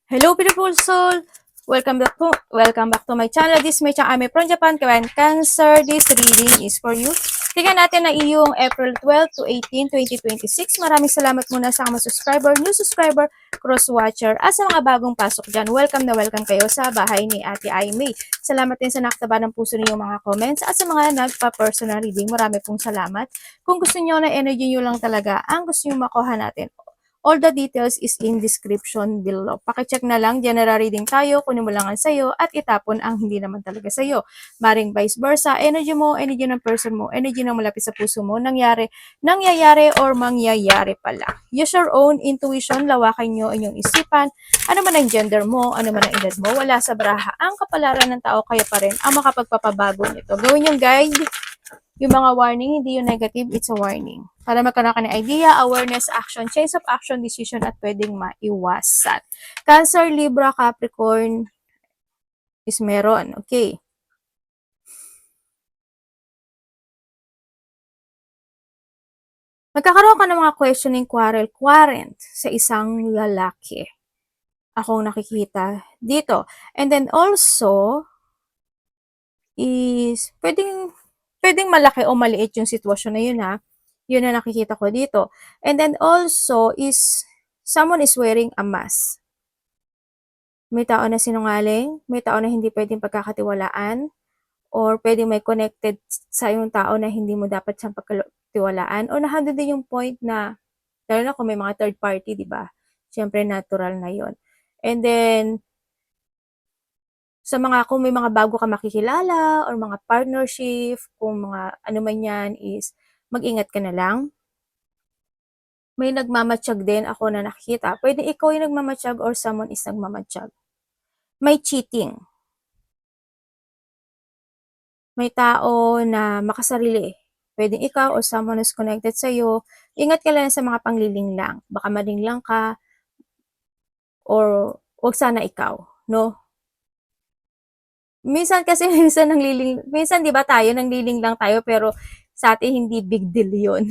Hello, beautiful soul! Welcome back to my channel. This is my channel. I'm from Japan, Kawan Cancer. This reading is for you. Tingnan natin na iyong April 12 to 18, 2026. Maraming salamat muna sa mga subscriber, new subscriber, cross-watcher, at sa mga bagong pasok dyan. Welcome na welcome kayo sa bahay ni Ate Aimee. Salamat din sa nakataba ng puso niyo mga comments at sa mga nagpa-personal reading. Marami pong salamat. Kung gusto niyo na energy niyo lang talaga ang gusto niyo makuha natin, all the details is in description below. Pakicheck na lang, general reading tayo, kunin mo lang ang sayo, at itapon ang hindi naman talaga sayo. Maring vice versa, energy mo, energy ng person mo, energy ng malapit sa puso mo, nangyayari, or mangyayari pala. Use your own intuition, lawakan nyo inyong isipan, ano man ang gender mo, ano man ang edad mo, wala sa braha. Ang kapalaran ng tao kaya pa rin ang makapagpapabago nito. Gawin yung guide, yung mga warning, hindi yung negative, it's a warning. Para magkaroon ka ng idea, awareness, action, change of action, decision, at pwedeng maiwasan. Cancer, Libra, Capricorn is meron. Okay. Magkakaroon ka ng mga questioning quarrel sa isang lalaki. Akong nakikita dito. And then also, is pwedeng malaki o maliit yung sitwasyon na yun, ha. Yun na nakikita ko dito. And then also is someone is wearing a mask. May tao na sinungaling, may tao na hindi pwedeng pagkakatiwalaan, or pwedeng may connected sa yung tao na hindi mo dapat siyang pagkatiwalaan, or nahando din yung point na, lalo na kung may mga third party, di ba? Siyempre, natural na yon. And then, sa mga, kung may mga bago ka makikilala, or mga partnership, kung mga ano man yan, is mag-ingat ka na lang. May nagmamatsyag din ako na nakikita. Pwede ikaw yung nagmamatsyag or someone is nagmamatsyag. May cheating. May tao na makasarili. Pwedeng ikaw or someone who's connected sa'yo. Ingat ka lang sa mga pangliling lang. Baka malinglang ka or wag sana ikaw, no? Minsan kasi minsan 'di ba tayo nangliling lang tayo pero sa atin hindi big deal 'yon.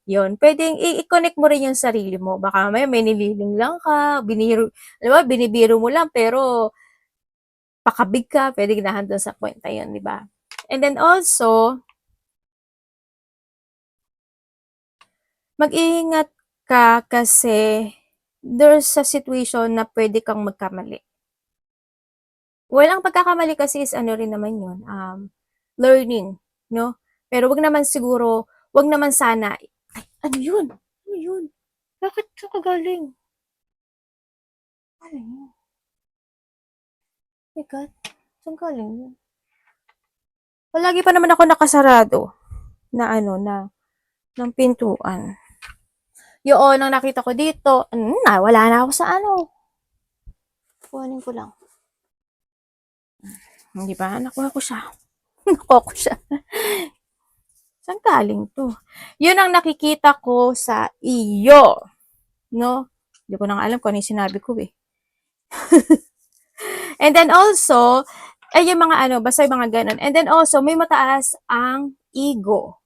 'Yon. Pwedeng i-connect mo rin yung sarili mo. Baka may nililing lang ka, binibiro mo lang pero pakabig ka, pwedeng nahandun sa point na 'yon, 'di ba? And then also, mag-iingat ka kasi there's a situation na pwede kang magkamali. Well, ang pagkakamali kasi is ano rin naman yun, learning, no? Pero wag naman sana, ay, ano yun? Ano yun? Bakit saan ka galing? Ano yun? My God, saan galing yun? Palagi pa naman ako nakasarado na ng pintuan. Yun, ang nakita ko dito, wala na ako sa ano. Kuhanin ko lang. Hindi ba? Nakuha ko siya. Nakuha ko siya. Saan galing to? Yun ang nakikita ko sa iyo. No? Hindi ko na alam kung ano yung sinabi ko eh. And then also, ay yung mga basta yung mga ganun. And then also, may mataas ang ego.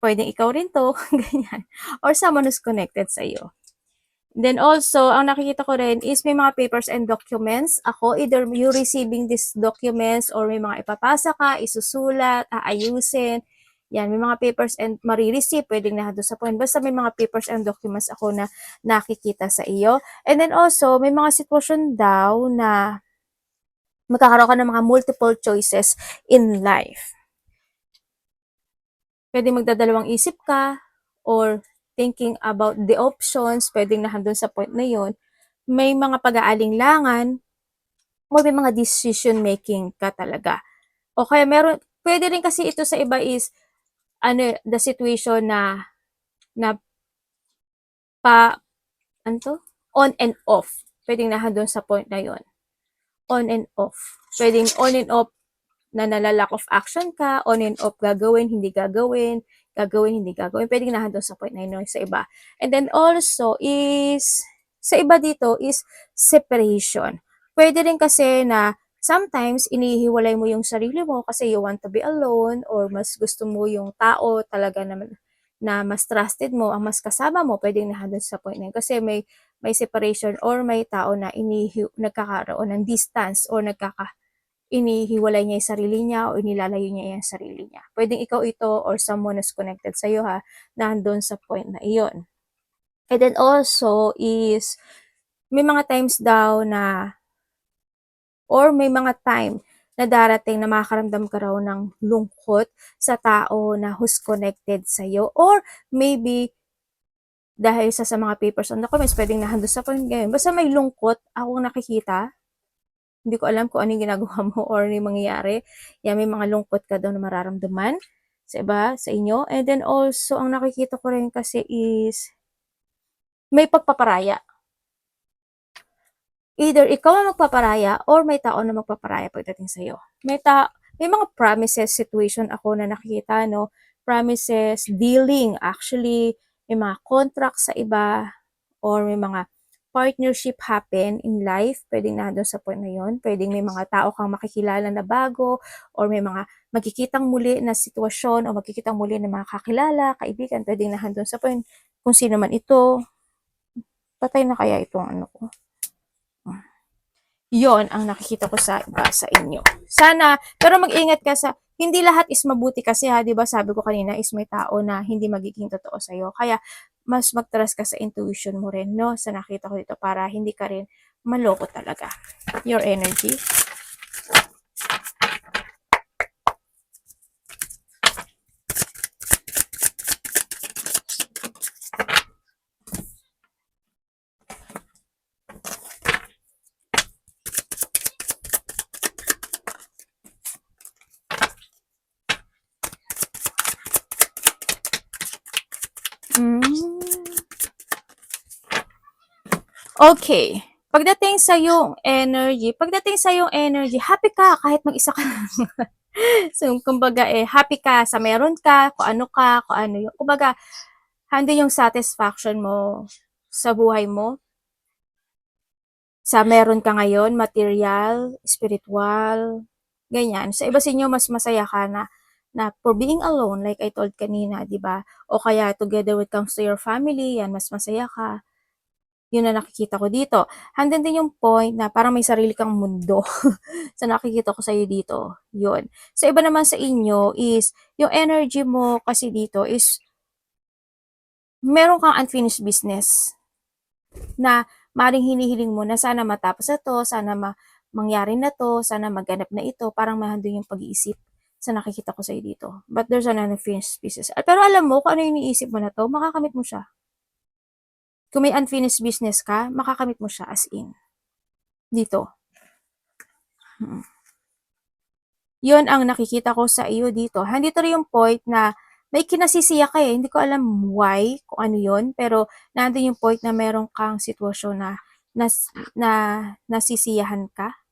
Pwedeng ikaw rin to, ganyan. Or someone who's connected sa iyo. Then also, ang nakikita ko rin is may mga papers and documents. Ako, either you receiving these documents or may mga ipapasa ka, isusulat, aayusin. Yan, may mga papers and marireceive, pwedeng nahado sa point. Basta may mga papers and documents ako na nakikita sa iyo. And then also, may mga sitwasyon daw na magkakaroon ka ng mga multiple choices in life. Pwedeng magdadalawang isip ka or thinking about the options, pwedeng nahandun sa point na yon. May mga pag-aalinlangan o may mga decision making ka talaga. O kaya pwede rin kasi ito sa iba is, the situation na on and off. Pwedeng nahandun sa point na yon. On and off. Pwedeng on and off na nalalack of action ka, on and off gagawin, hindi gagawin, hindi gagawin. Pwedeng nahandun sa point na yun sa iba. And then also is, sa iba dito is separation. Pwede rin kasi na sometimes inihiwalay mo yung sarili mo kasi you want to be alone or mas gusto mo yung tao talaga na mas trusted mo, ang mas kasama mo, pwedeng nahandun sa point na yun. Kasi may may separation or may tao na nagkakaroon ng distance or inihiwalay niya yung sarili niya o inilalayo niya yung sarili niya. Pwedeng ikaw ito or someone who's connected sa'yo ha, na andun sa point na iyon. And then also is, may mga times daw na, or may mga time na darating na makakaramdam ka raw ng lungkot sa tao na who's connected sa'yo. Or maybe, dahil sa mga papers on the comments, pwedeng nahandun sa point ngayon. Basta may lungkot akong nakikita. Hindi ko alam kung ano yung ginagawa mo or ano yung mangyayari. Yan, may mga lungkot ka daw na mararamdaman sa iba, sa inyo. And then also, ang nakikita ko rin kasi is, may pagpaparaya. Either ikaw ang magpaparaya or may tao na magpaparaya pagdating sa'yo. May mga promises situation ako na nakikita, no? Promises, dealing, actually, may mga contract sa iba or may mga partnership happen in life, pwedeng nandun sa point na yun, pwedeng may mga tao kang makikilala na bago, or may mga magkikitang muli na sitwasyon, o magkikitang muli na mga kakilala, kaibigan, pwedeng nandun sa point, kung sino man ito, patay na kaya itong ano ko. Yon ang nakikita ko sa iba sa inyo. Sana, pero mag-ingat ka sa, hindi lahat is mabuti kasi ha, di ba sabi ko kanina is may tao na hindi magiging totoo sa'yo. Kaya, mas mag-trust ka sa intuition mo rin, no? Sa nakita ko dito para hindi ka rin maloko talaga. Your energy. Okay. Pagdating sa yung energy, happy ka kahit mag-isa ka lang. So, kumbaga happy ka sa meron ka, kung ano yung, kumbaga, handi yung satisfaction mo sa buhay mo. Sa meron ka ngayon, material, spiritual, ganyan. Sa iba sa inyo, mas masaya ka na for being alone, like I told kanina, di ba? O kaya together when it comes to your family, yan, mas masaya ka. Yun na nakikita ko dito. Handin din yung point na parang may sarili kang mundo. Sa nakikita ko sa'yo dito. Yun. Sa iba naman sa inyo is, yung energy mo kasi dito is, meron kang unfinished business na maring hinihiling mo na sana matapos na to, sana mangyari na to, sana maganap na ito, parang mahandong yung pag-iisip sa nakikita ko sa'yo dito. But there's an unfinished business. Pero alam mo, kung ano yung iniisip mo na to, makakamit mo siya. Kung may unfinished business ka, makakamit mo siya as in. Dito. Yun ang nakikita ko sa iyo dito. Handito rin yung point na may kinasisiya ka eh. Hindi ko alam why, kung ano yun. Pero nandun yung point na meron kang sitwasyon na nasisiyahan ka.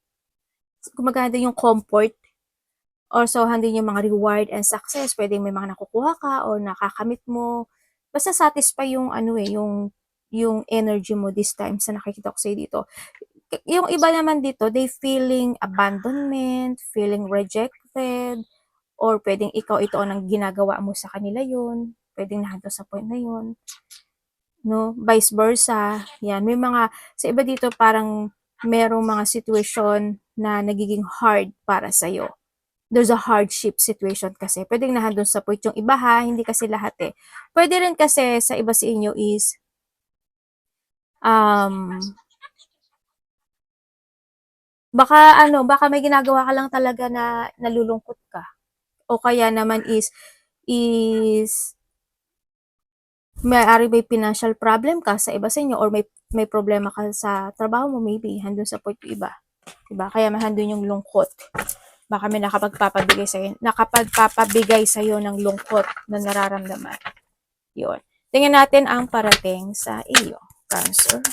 Kumaganda yung comfort. Also, handun yung mga reward and success. Pwedeng may mga nakukuha ka or nakakamit mo. Basta satisfy yung yung energy mo this time sa nakikita ko sa'yo dito. Yung iba naman dito, they feeling abandonment, feeling rejected, or pwedeng ikaw ito ang ginagawa mo sa kanila yun. Pwedeng nandun sa point na yun. No? Vice versa. Yan. May mga, sa iba dito parang merong mga situation na nagiging hard para sa'yo. There's a hardship situation kasi. Pwedeng nandun sa point yung iba ha, hindi kasi lahat eh. Pwede rin kasi sa iba sa inyo is, baka may ginagawa ka lang talaga na nalulungkot ka. O kaya naman is may financial problem ka sa iba sa inyo or may problema ka sa trabaho mo maybe, handun sa point yung iba. Diba? Kaya mahandun yung lungkot. Baka may nakapagpapabigay sa'yo ng lungkot na nararamdaman. Yun. Tingnan natin ang parating sa iyo, Cancer.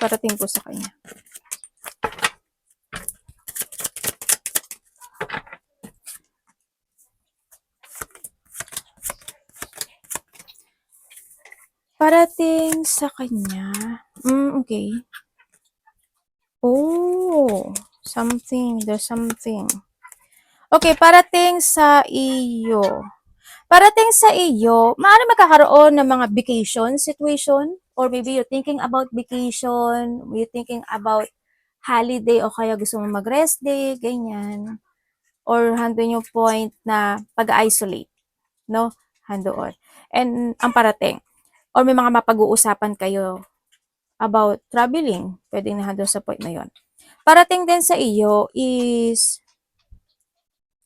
Parating po sa kanya. Parating sa kanya. Okay. Oh, there's something. Okay, parating sa iyo. Parating sa iyo, maaari magkakaroon ng mga vacation situation, or maybe you're thinking about vacation, you're thinking about holiday, o kaya gusto mo mag-rest day, ganyan. Or handun yung point na pag-isolate, no? Handoon. And ang parating. Or may mga mapag-uusapan kayo about traveling, pwedeng nandun sa point na yon. Parating din sa iyo is,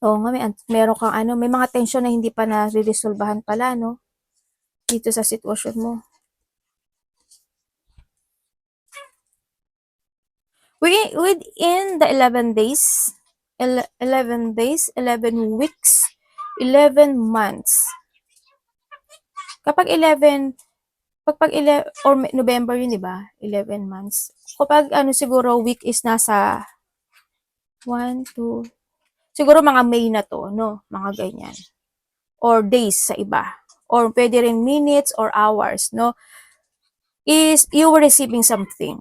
nga, meron kang may mga tension na hindi pa na-resolbahan pala, no? Dito sa sitwasyon mo. Within the 11 days, 11 days, 11 weeks, 11 months. Kapag 11, pag 11, or November yun, di ba? 11 months. Kapag siguro week is nasa 1, 2, siguro mga May na to, no? Mga ganyan. Or days sa iba. Or pwede rin minutes or hours, no? Is you were receiving something.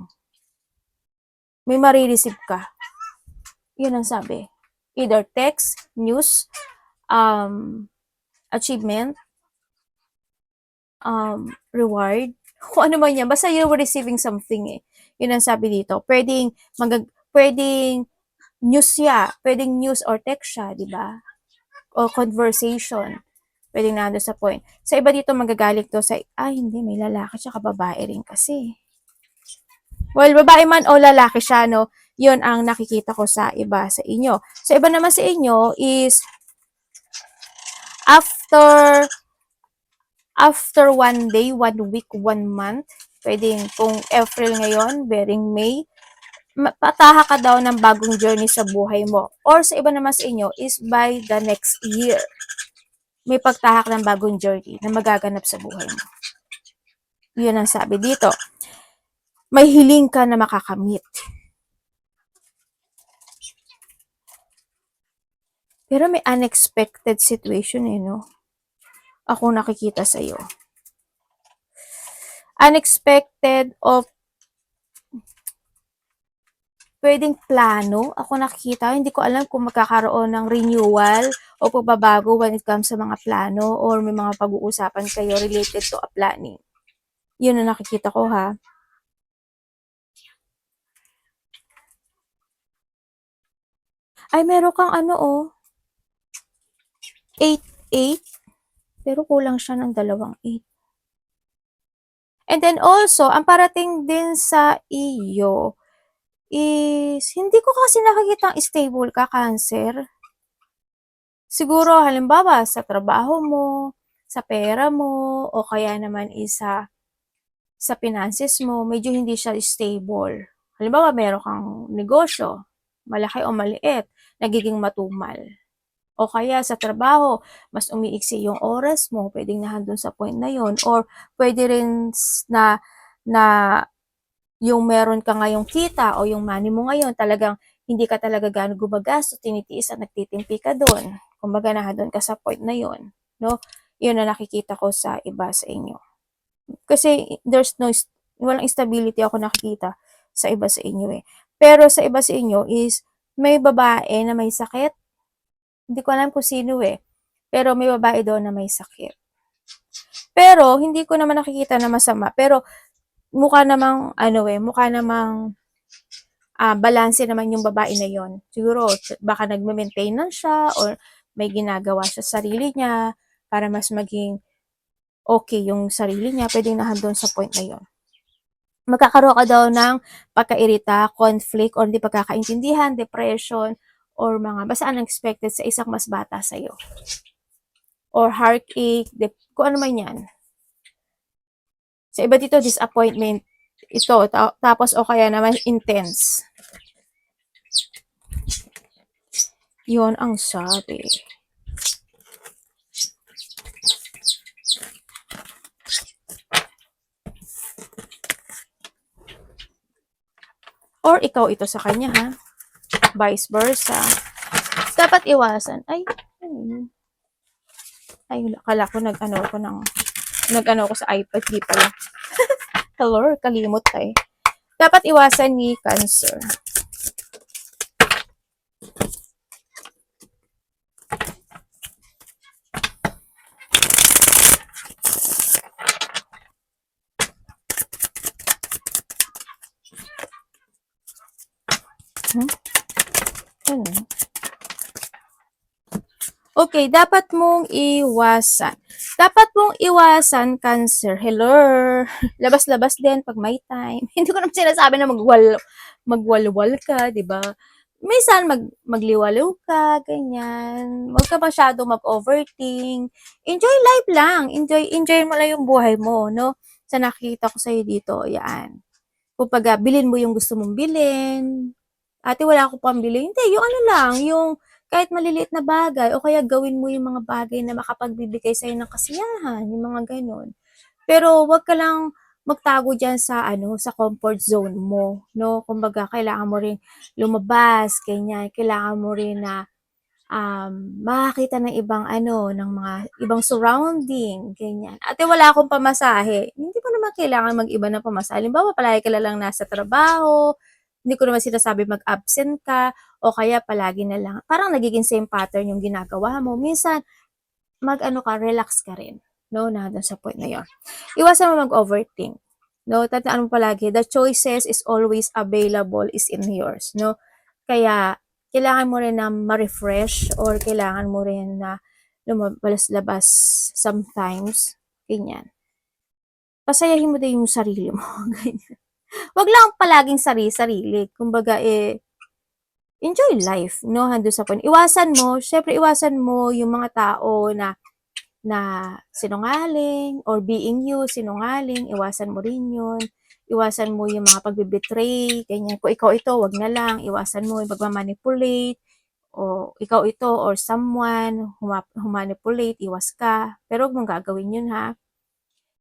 May marireceive ka. Yun ang sabi. Either text, news, achievement, reward, kung ano man yan. Basta you were receiving something eh. Yun ang sabi dito. Pwedeng news siya. Pwedeng news or text siya, di ba? O conversation. Pwedeng nando sa point. Sa iba dito magagaling to sa, hindi, may lalaki siya, kababae rin kasi. Well, babae man o lalaki siya, no? Yun ang nakikita ko sa iba sa inyo. Sa iba naman sa inyo is after 1 day, 1 week, 1 month, pwedeng kung April ngayon, bearing May, pataha ka daw ng bagong journey sa buhay mo. Or sa iba naman sa inyo is by the next year, may pagtahak ng bagong journey na magaganap sa buhay mo. Yun ang sabi dito. May hiling ka na makakamit. Pero may unexpected situation no? Ako nakikita sa iyo. Unexpected of pwedeng plano. Ako nakikita, hindi ko alam kung magkakaroon ng renewal o pagbabago when it comes sa mga plano or may mga pag-uusapan kayo related to a planning. Yun ang nakikita ko ha. Ay, meron kang 8, pero kulang siya ng 2 8. And then also, ang parating din sa iyo is, hindi ko kasi nakikitang stable ka, Cancer. Siguro, halimbawa, sa trabaho mo, sa pera mo, o kaya naman isa sa finances mo, medyo hindi siya stable. Halimbawa, meron kang negosyo, malaki o maliit, nagiging matumal. O kaya sa trabaho, mas umiiksi yung oras mo, pwedeng nahandun sa point na yon. Or pwede rin na yung meron ka ngayong kita o yung money mo ngayon, talagang hindi ka talaga gano'ng gumagastos, tinitiis at nagtitimpi ka doon. Kumbaga nahandun ka sa point na yon, no? Yun na nakikita ko sa iba sa inyo. Kasi walang stability ako nakikita sa iba sa inyo eh. Pero sa iba sa inyo is, may babae na may sakit. Hindi ko alam kung sino eh. Pero may babae doon na may sakit. Pero, hindi ko naman nakikita na masama. Pero, mukha namang balanse naman yung babae na yon. Siguro, baka nagme-maintenance siya or may ginagawa siya sa sarili niya para mas maging okay yung sarili niya. Pwedeng nahandun sa point na yon. Magkakaroon ka daw ng pagkairita, conflict, or hindi pagkakaintindihan, depression, or mga basta unexpected sa isang mas bata sa'yo. Or heartache, kung ano man yan. Sa iba dito, disappointment. Ito, tapos o kaya naman intense. Yun ang sabi. Or ikaw ito sa kanya ha. Vice versa. Dapat iwasan. Ay, kala ko ko ng Nag-ano ako sa iPad, di pala. Hello, kalimot tayo. Dapat iwasan ni Cancer. Ano? Okay, dapat mong iwasan. Dapat mong iwasan, Cancer. Hello. Labas-labas din pag may time. Hindi ko naman sinasabi na magwalwal ka, di ba? Minsan magliwaliw ka, ganyan. Huwag ka masyado mag-overthink. Enjoy life lang. Enjoy mo lang yung buhay mo, no? Sa nakikita ko sa'yo dito, yan. Kumbaga, bilhin mo yung gusto mong bilhin. Ate, wala ako pambili. Hindi, yung ano lang, yung kahit maliliit na bagay o kaya gawin mo yung mga bagay na makapagbibigay sa'yo ng kasiyahan, yung mga ganun. Pero wag ka lang magtago diyan sa ano, sa comfort zone mo, no? Kumbaga, kailangan mo rin lumabas, ganyan. Kailangan mo rin na makakita ng ibang ano, ng mga ibang surrounding, ganyan. Ate, wala akong pamasahe. Hindi mo naman kailangan mag-iba ng pamasahe. Halimbawa, palagi ka lang nasa trabaho, hindi ko naman sinasabi mag-absent ka, o kaya palagi na lang, parang nagiging same pattern yung ginagawa mo. Minsan, mag-ano ka, relax ka rin. No, na doon sa point na yon. Iwasan mo mag-overthink. No, tandaan mo palagi, the choices is always available is in yours. No, kaya kailangan mo rin na ma-refresh or kailangan mo rin na lumabas-labas sometimes. Ganyan. Pasayahin mo din yung sarili mo. Ganyan. Wag lang palaging sarili-sarili. Kumbaga, enjoy life, no? Hando sa point. Syempre iwasan mo yung mga tao na sinungaling or being you, sinungaling, iwasan mo rin yun. Iwasan mo yung mga pagbe-betray, ganyan. Kung ikaw ito, wag na lang. Iwasan mo yung pagmamanipulate, o ikaw ito or someone, humanipulate, iwas ka. Pero huwag mong gagawin yun, ha?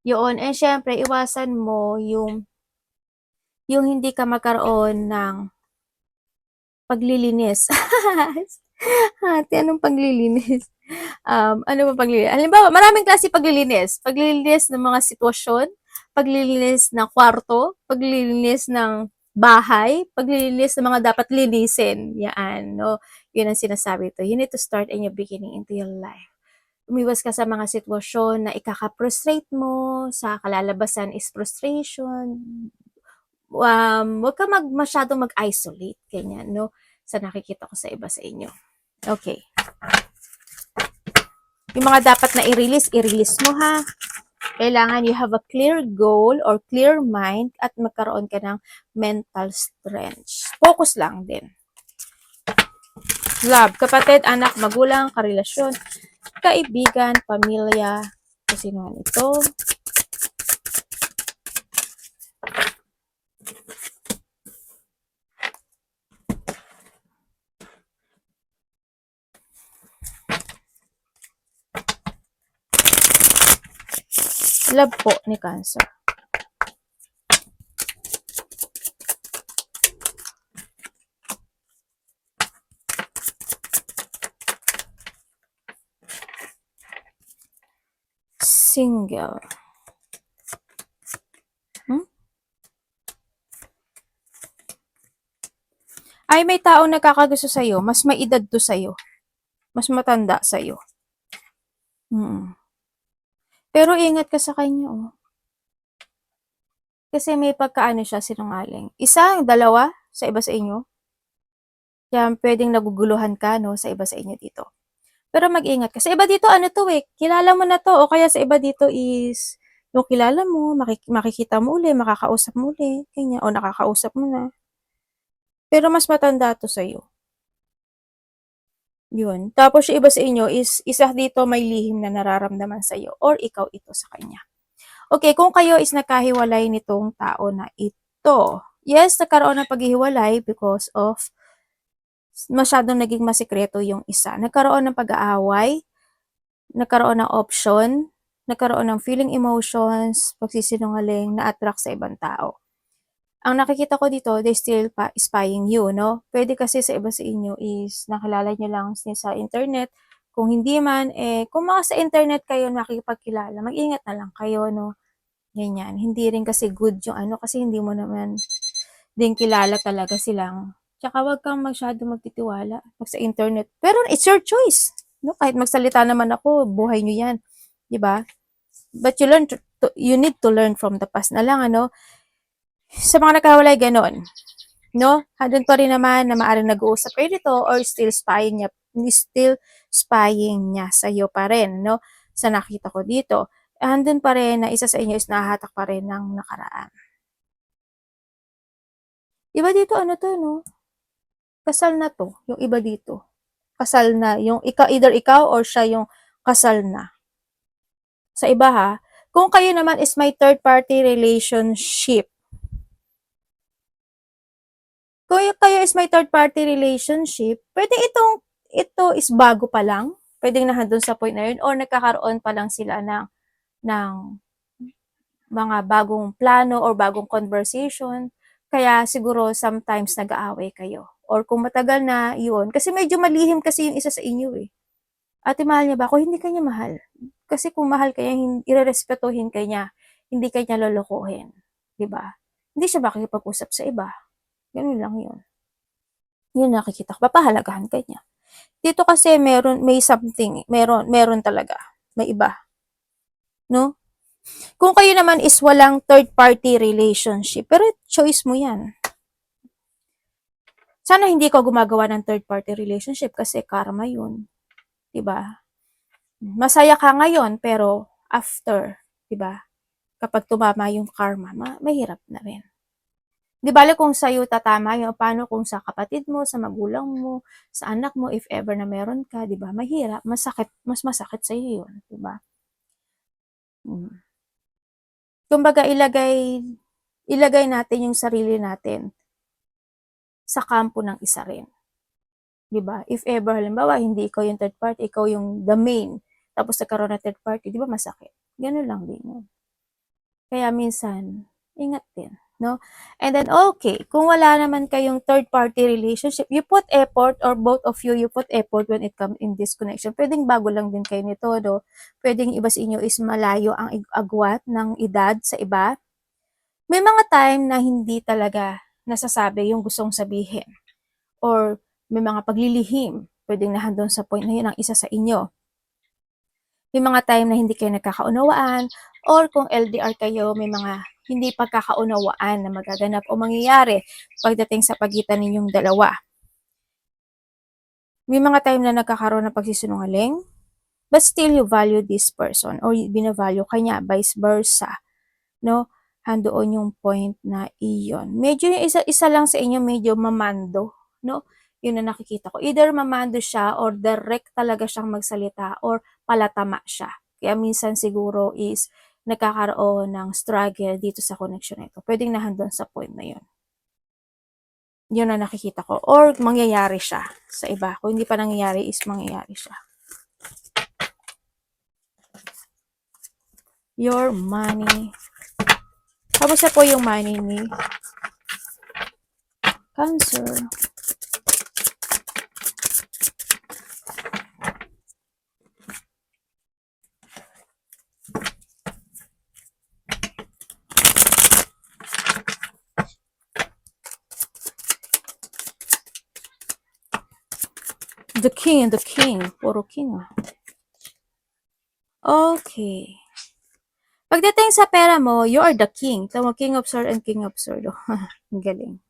Yun. And syempre, iwasan mo yung hindi ka magkaroon ng paglilinis. Ate, anong paglilinis? Ano ba paglilinis? Halimbawa, maraming klase paglilinis. Paglilinis ng mga sitwasyon, paglilinis ng kwarto, paglilinis ng bahay, paglilinis ng mga dapat linisin. Yan, no? Yun ang sinasabi ito. You need to start in your beginning into your life. Umiwas ka sa mga sitwasyon na ikaka-frustrate mo, sa kalalabasan is frustration. Huwag ka masyadong mag-isolate, ganyan, no? Sa nakikita ko sa iba sa inyo. Okay. Yung mga dapat na i-release mo, ha? Kailangan you have a clear goal or clear mind at magkaroon ka ng mental strength. Focus lang din. Love, kapatid, anak, magulang, karelasyon, kaibigan, pamilya, kung sino man ito. Love po ni Cancer. Single. Ay, may taong nagkakagusto sa'yo, mas may edad to sa'yo. Mas matanda sa'yo. Pero ingat ka sa kanya, oh. Kasi may pagkaano siya, sinungaling. Isa, dalawa, sa iba sa inyo. Kaya pwedeng naguguluhan ka, no, sa iba sa inyo dito. Pero mag-ingat ka. Sa iba dito, ano to eh, kilala mo na to, o kaya sa iba dito is, yung kilala mo, makikita mo uli, makakausap mo uli, kanya, o nakakausap mo na. Pero mas matanda to sa'yo. Yun. Tapos yung iba sa inyo is, isa dito may lihim na nararamdaman sa'yo, or ikaw ito sa kanya. Okay, kung kayo is nakahiwalay nitong tao na ito, yes, nagkaroon ng paghihiwalay because of masyadong naging masikreto yung isa. Nagkaroon ng pag-aaway, nagkaroon ng option, nagkaroon ng feeling emotions, pagsisinungaling, na-attract sa ibang tao. Ang nakikita ko dito, they still spying you, no? Pwede kasi sa iba sa inyo is nakilala nyo lang sa internet, Kung hindi man, kung mga sa internet kayo nakikipagkilala, mag-ingat na lang kayo, no? Ganyan. Hindi rin kasi good yung ano, kasi hindi mo naman din kilala talaga silang. Tsaka wag kang masyado magtitiwala pag sa internet. Pero it's your choice. No? Kahit magsalita naman ako, buhay nyo yan. 'Di ba? But you need to learn from the past na lang, ano? Sa mga nakahawalay, ganon. No? Handun pa rin naman na maaaring nag-uusap kayo dito or still spying niya sa iyo pa rin, no? Sa nakita ko dito. Handun pa rin na isa sa inyo is nahahatak pa rin ng nakaraan. Iba dito, ano to, no? Kasal na to, yung iba dito. Kasal na, yung either ikaw or siya yung kasal na. Sa iba ha, kung kayo naman is may third party relationship, kung kayo is may third party relationship, pwede ito is bago pa lang, pwedeng nandun sa point na yun, or nagkakaroon pa lang sila ng mga bagong plano or bagong conversation, kaya siguro sometimes nag-aaway kayo. Or kung matagal na yun, kasi medyo malihim kasi yung isa sa inyo eh. Ate, mahal niya ba ako? Hindi kanya mahal. Kasi kung mahal kanya, irerespetuhin kanya, hindi kanya lolokohin. Diba? Hindi siya makikipag-usap sa iba. Ganun lang yun. Yun nakikita ko. Papahalagahan kanya. Dito kasi may something, meron talaga. May iba. No? Kung kayo naman is walang third party relationship, pero choice mo yan. Sana hindi ko gumagawa ng third party relationship kasi karma yun. Diba? Masaya ka ngayon, pero after, diba? Kapag tumama yung karma, mahirap na rin. Di bale kung sa'yo tatama yun, paano kung sa kapatid mo, sa magulang mo, sa anak mo, if ever na meron ka, di ba? Mahirap, mas masakit sa'yo yun, di ba? Kumbaga, ilagay natin yung sarili natin sa kampo ng isa rin. Di ba? If ever, halimbawa, hindi ikaw yung third party, ikaw yung the main, tapos nagkaroon ng third party, di ba masakit? Ganun lang din yun. Kaya minsan, ingat din. No? And then, okay, kung wala naman kayong third-party relationship, you put effort, or both of you put effort when it comes in this connection. Pwedeng bago lang din kayo nito, no? Pwedeng iba sa inyo is malayo ang agwat ng edad sa iba. May mga time na hindi talaga nasasabi yung gustong sabihin. Or may mga paglilihim. Pwedeng nahandon sa point na yun ang isa sa inyo. May mga time na hindi kayo nagkakaunawaan, or kung LDR kayo, may mga hindi pagkakaunawaan na magaganap o mangyayari pagdating sa pagitan ninyong dalawa. May mga time na nagkakaroon ng pagsisinungaling, but still you value this person or binavalue kanya, vice versa. No? Handoon yung point na iyon. Medyo yung isa lang sa inyo medyo mamando. No? Yun na nakikita ko. Either mamando siya or direct talaga siyang magsalita or palatama siya. Kaya minsan siguro is nagkakaroon ng struggle dito sa connection na ito. Pwedeng nahandon sa point na yun. Yun na nakikita ko. Or mangyayari siya sa iba. Kung hindi pa nangyayari is mangyayari siya. Your money. Kamusta po yung money ni Cancer? The king. Puro king ah. Okay. Pagdating sa pera mo, you are the king. Tama, king of swords and king of swords. Ang galing.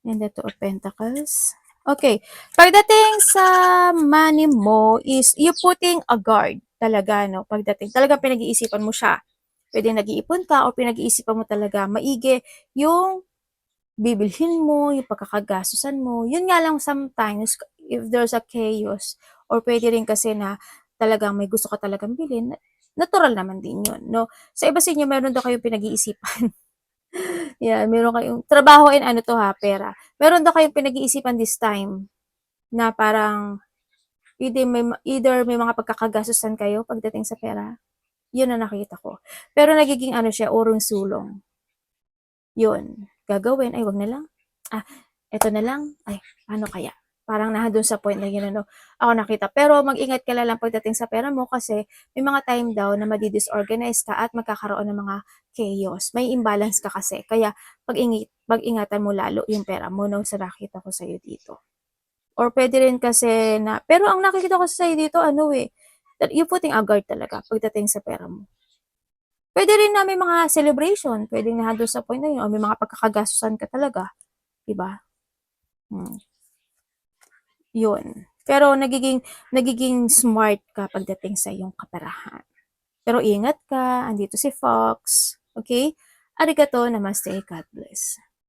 And the two of pentacles. Okay. Pagdating sa money mo is you putting a guard. Talaga, no? Pagdating, talaga pinag-iisipan mo siya. Pwede nag-iipon ka o pinag-iisipan mo talaga maigi yung bibilhin mo, yung pagkakagastusan mo. Yun nga lang sometimes, if there's a chaos, or pwede rin kasi na talagang may gusto ka talagang bilhin, natural naman din yun, no? Sa iba sa inyo, meron daw kayong pinag-iisipan. Yeah, meron kayong, trabaho and ano to ha, pera. Meron daw kayong pinag-iisipan this time, na parang, either may mga pagkakagastusan kayo pagdating sa pera. Yun na nakita ko. Pero nagiging ano siya, urong sulong. Yun. Gagawin. Ay, wag na lang. Eto na lang. Ay, ano kaya? parang nandun sa point na yun, ano, ako nakita. Pero mag-ingat ka lang pagdating sa pera mo kasi may mga time daw na madi-disorganize ka at magkakaroon ng mga chaos. May imbalance ka kasi. Kaya pag-ingatan mo lalo yung pera mo no, sa nakita ko sa'yo dito. Or pwede rin kasi na, pero ang nakikita ko sa'yo dito, ano eh, that you putting a guard talaga pagdating sa pera mo. Pwede rin na may mga celebration, pwedeng nandun sa point na yun, o may mga pagkakagastusan ka talaga, diba? Yun. Pero nagiging smart ka pagdating sa iyong kaperahan. Pero ingat ka, andito si Fox. Okay? Arigato namaste, God bless.